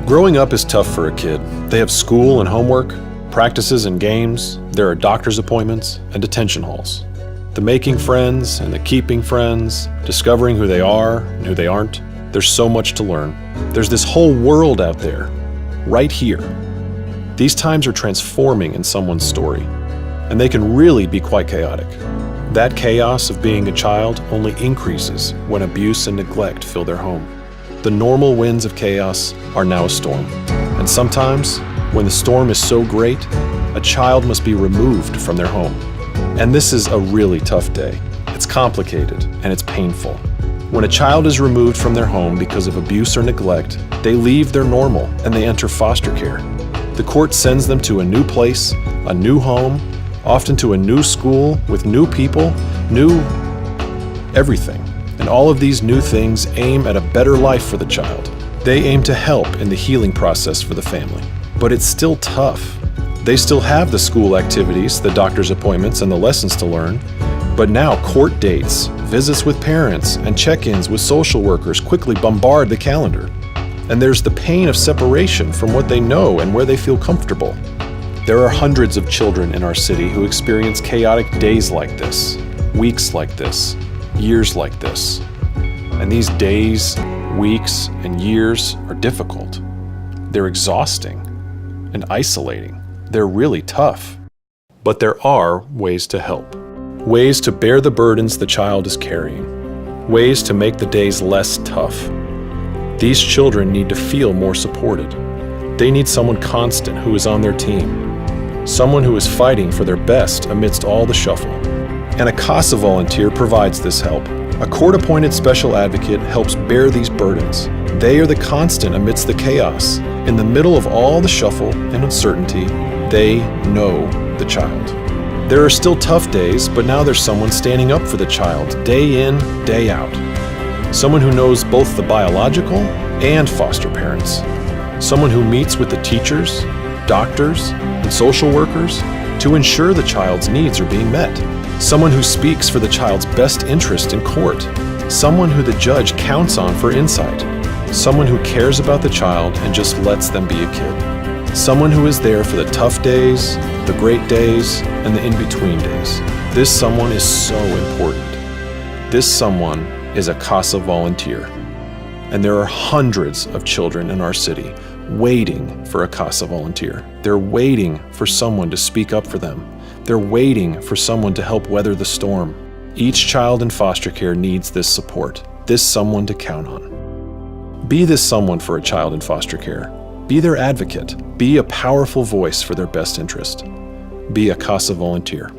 Growing up is tough for a kid. They have school and homework, practices and games, there are doctor's appointments and detention halls. The making friends and the keeping friends, discovering who they are and who they aren't. There's so much to learn. There's this whole world out there, right here. These times are transforming in someone's story, and they can really be quite chaotic. That chaos of being a child only increases when abuse and neglect fill their home. The normal winds of chaos are now a storm, and sometimes, when the storm is so great, a child must be removed from their home. And this is a really tough day. It's complicated and it's painful. When a child is removed from their home because of abuse or neglect, they leave their normal and they enter foster care. The court sends them to a new place, a new home, often to a new school with new people, new everything. And all of these new things aim at a better life for the child. They aim to help in the healing process for the family. But it's still tough. They still have the school activities, the doctor's appointments, and the lessons to learn. But now court dates, visits with parents, and check-ins with social workers quickly bombard the calendar. And there's the pain of separation from what they know and where they feel comfortable. There are hundreds of children in our city who experience chaotic days like this, weeks like this, years like this. And these days, weeks, and years are difficult. They're exhausting and isolating. They're really tough. But there are ways to help. Ways to bear the burdens the child is carrying. Ways to make the days less tough. These children need to feel more supported. They need someone constant who is on their team. Someone who is fighting for their best amidst all the shuffle. And a CASA volunteer provides this help. A court-appointed special advocate helps bear these burdens. They are the constant amidst the chaos. In the middle of all the shuffle and uncertainty, they know the child. There are still tough days, but now there's someone standing up for the child, day in, day out. Someone who knows both the biological and foster parents. Someone who meets with the teachers, doctors, and social workers to ensure the child's needs are being met. Someone who speaks for the child's best interest in court. Someone who the judge counts on for insight. Someone who cares about the child and just lets them be a kid. Someone who is there for the tough days, the great days, and the in-between days. This someone is so important. This someone is a CASA volunteer. And there are hundreds of children in our city waiting for a CASA volunteer. They're waiting for someone to speak up for them. They're waiting for someone to help weather the storm. Each child in foster care needs this support, this someone to count on. Be this someone for a child in foster care. Be their advocate. Be a powerful voice for their best interest. Be a CASA volunteer.